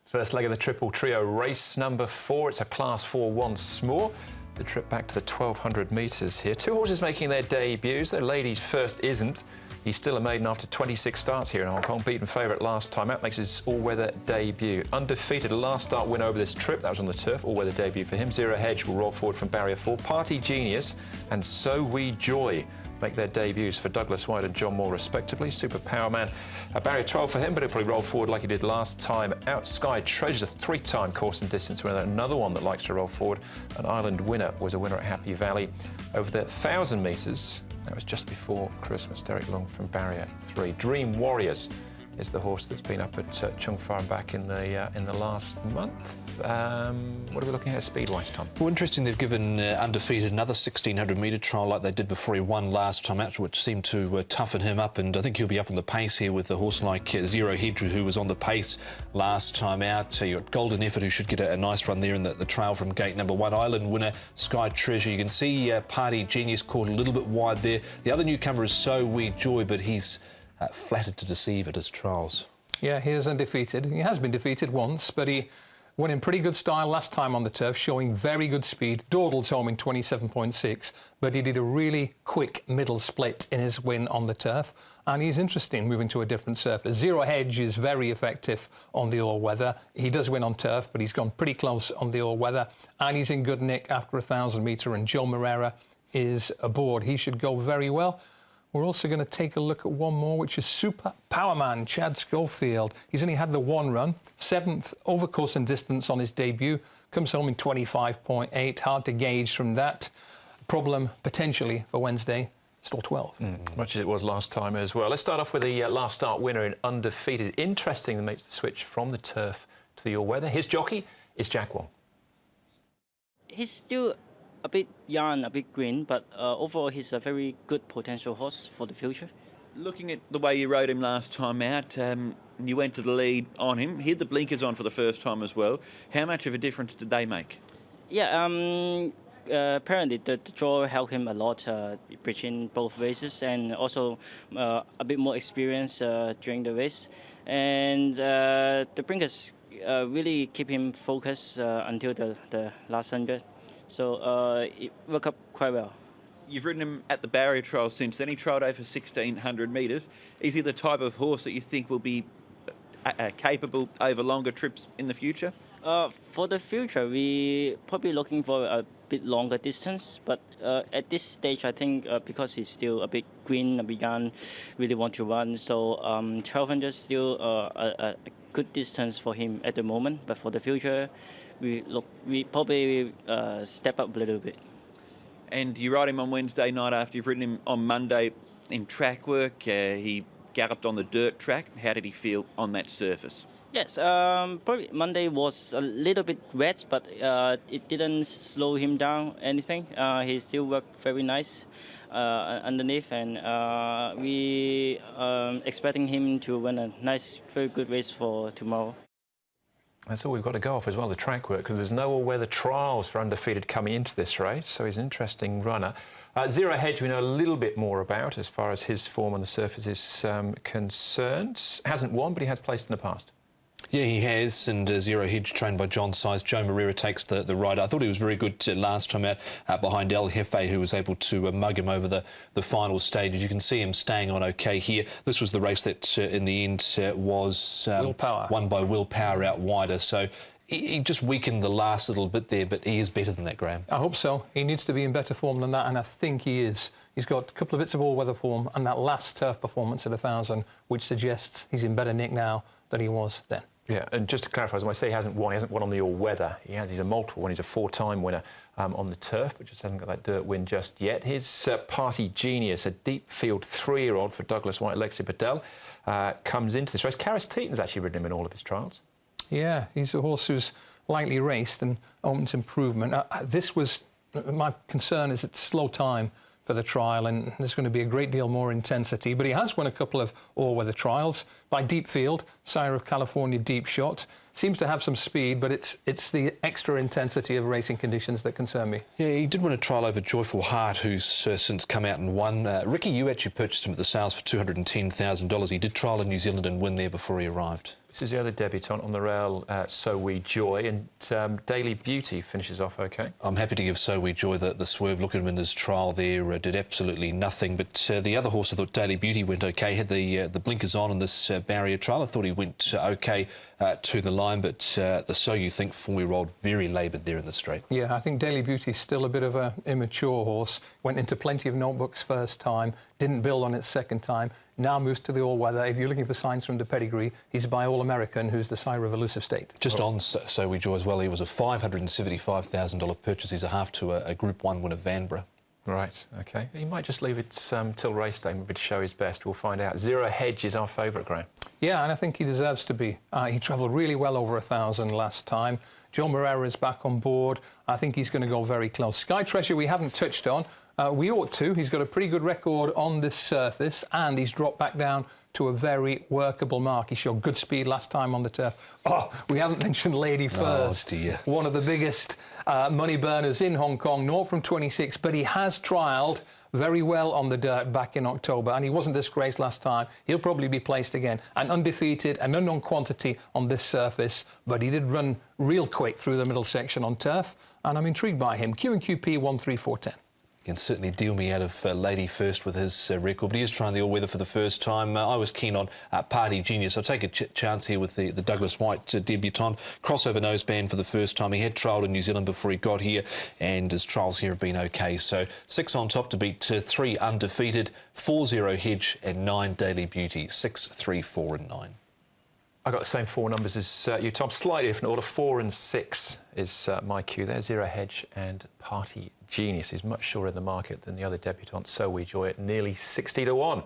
First leg of the triple trio race number 4. It's a class 4 once more. The trip back to the 1,200 metres here. Two horses making their debuts. The ladies first isn't. He's still a maiden after 26 starts here in Hong Kong. Beaten favourite last time out, makes his all-weather debut. Undefeated last start win over this trip. That was on the turf. All-weather debut for him. Zero Hedge will roll forward from barrier 4. Party Genius and So We Joy make their debuts for Douglas White and John Moore respectively. Super Power Man, barrier 12 for him, but he'll probably roll forward like he did last time out. Sky Treasure's a 3-time course and distance winner, another one that likes to roll forward. An Island Winner was a winner at Happy Valley over the 1,000 metres. That was just before Christmas. Derek Long from barrier 3. Dream Warriors is the horse that's been up at Chung Far and back in the last month. What are we looking at speed-wise, Tom? Well, interesting, they've given Undefeated another 1,600-metre trial like they did before he won last time out, which seemed to toughen him up, and I think he'll be up on the pace here with a horse like Zero Hedge, who was on the pace last time out. You've got Golden Effort, who should get a nice run there in the trail from gate number 1. Island Winner, Sky Treasure. You can see Party Genius caught a little bit wide there. The other newcomer is So We Joy, but he's flattered to deceive at his trials. Yeah, he is undefeated. He has been defeated once, but he went in pretty good style last time on the turf, showing very good speed. Dawdled home in 27.6, but he did a really quick middle split in his win on the turf, and he's interesting moving to a different surface. Zero Hedge is very effective on the all-weather. He does win on turf, but he's gone pretty close on the all-weather, and he's in good nick after 1,000 metre, and Joe Moreira is aboard. He should go very well. We're also going to take a look at one more, which is Super Power Man, Chad Schofield. He's only had the one run, 7th over course and distance on his debut. Comes home in 25.8. Hard to gauge from that. Problem, potentially, for Wednesday, still 12. Much as it was last time as well. Let's start off with the last start winner in Undefeated. Interesting that makes the switch from the turf to the all-weather. His jockey is Jack Wong. He's still a bit young, a bit green, but overall he's a very good potential horse for the future. Looking at the way you rode him last time out, you went to the lead on him. He had the blinkers on for the first time as well. How much of a difference did they make? Yeah, apparently the draw helped him a lot bridging both races, and also a bit more experience during the race. And the blinkers really keep him focused until the last 100. So it worked out quite well. You've ridden him at the barrier trial since then. He trialled over 1,600 metres. Is he the type of horse that you think will be capable over longer trips in the future? For the future, we're probably looking for a bit longer distance. But at this stage, I think because he's still a bit green, a bit young, really want to run. So 1,200 is still a good distance for him at the moment. But for the future, we probably step up a little bit. And you ride him on Wednesday night after you've ridden him on Monday in track work. He galloped on the dirt track. How did he feel on that surface? Yes, probably Monday was a little bit wet, but it didn't slow him down anything. He still worked very nice underneath, and we expecting him to win a nice, very good race for tomorrow. That's all we've got to go off as well, the track work, because there's no all-weather trials for Undefeated coming into this race, so he's an interesting runner. Zero Hedge we know a little bit more about as far as his form on the surface is concerned. Hasn't won, but he has placed in the past. Yeah, he has, and Zero Hedge, trained by John Size. Joe Moreira takes the rider. I thought he was very good last time out behind El Jefe, who was able to mug him over the final stages. You can see him staying on okay here. This was the race that, in the end, was won by Willpower out wider. So he just weakened the last little bit there, but he is better than that, Graham. I hope so. He needs to be in better form than that, and I think he is. He's got a couple of bits of all-weather form and that last turf performance at 1,000, which suggests he's in better nick now than he was then. Yeah, and just to clarify, when I say he hasn't won on the all-weather. He's a multiple one. He's a 4-time winner on the turf, but just hasn't got that dirt win just yet. His Party Genius, a deep field 3-year-old for Douglas White, Lexi Bedell, comes into this race. Karis Teeton's actually ridden him in all of his trials. Yeah, he's a horse who's lightly raced and open to improvement. My concern is it's slow time for the trial, and there's going to be a great deal more intensity. But he has won a couple of all-weather trials by Deep Field, sire of California Deep Shot. seems to have some speed, but it's the extra intensity of racing conditions that concern me. Yeah, he did win a trial over Joyful Heart, who's since come out and won. Ricky, you actually purchased him at the sales for $210,000. He did trial in New Zealand and win there before he arrived. This is the other debutant on the rail, So We Joy, and Daily Beauty finishes off OK. I'm happy to give So We Joy the swerve. Look at him in his trial there, did absolutely nothing. But the other horse, I thought Daily Beauty went OK, had the blinkers on in this barrier trial. I thought he went OK to the line, but the So You Think four-year-old very laboured there in the straight. Yeah, I think Daily Beauty's still a bit of an immature horse. Went into plenty of notebooks first time, didn't build on it second time, now moves to the all-weather. If you're looking for signs from the pedigree, he's by All-American, who's the sire of Elusive State. Just on So We Joy as well, he was a $575,000 purchase. He's a half to a Group 1 winner, Vanbrugh. Right, OK. He might just leave it till race day, maybe to show his best. We'll find out. Zero Hedge is our favourite, Graham. Yeah, and I think he deserves to be. He travelled really well over 1,000 last time. Joe Moreira is back on board. I think he's going to go very close. Sky Treasure we haven't touched on. We ought to. He's got a pretty good record on this surface, and he's dropped back down to a very workable mark. He showed good speed last time on the turf. Oh, we haven't mentioned Lady First. Oh, dear. One of the biggest money burners in Hong Kong, 0 from 26, but he has trialled very well on the dirt back in October, and he wasn't disgraced last time. He'll probably be placed again. An undefeated, an unknown quantity on this surface, but he did run real quick through the middle section on turf, and I'm intrigued by him. Q&QP 13410. Can certainly deal me out of Lady First with his record, but he is trying the all-weather for the first time. I was keen on Party Genius. I'll take a chance here with the Douglas White debutant. Crossover noseband for the first time. He had trialled in New Zealand before he got here, and his trials here have been OK. So 6 on top to beat 3 undefeated, 4-0 Hedge and 9 Daily Beauty, 6, 3, 4 and 9. I got the same 4 numbers as you, Tom. Slightly different order. 4 and 6 is my cue there. Zero Hedge and Party Genius is much shorter in the market than the other debutant, So We Joy, at nearly 60 to 1.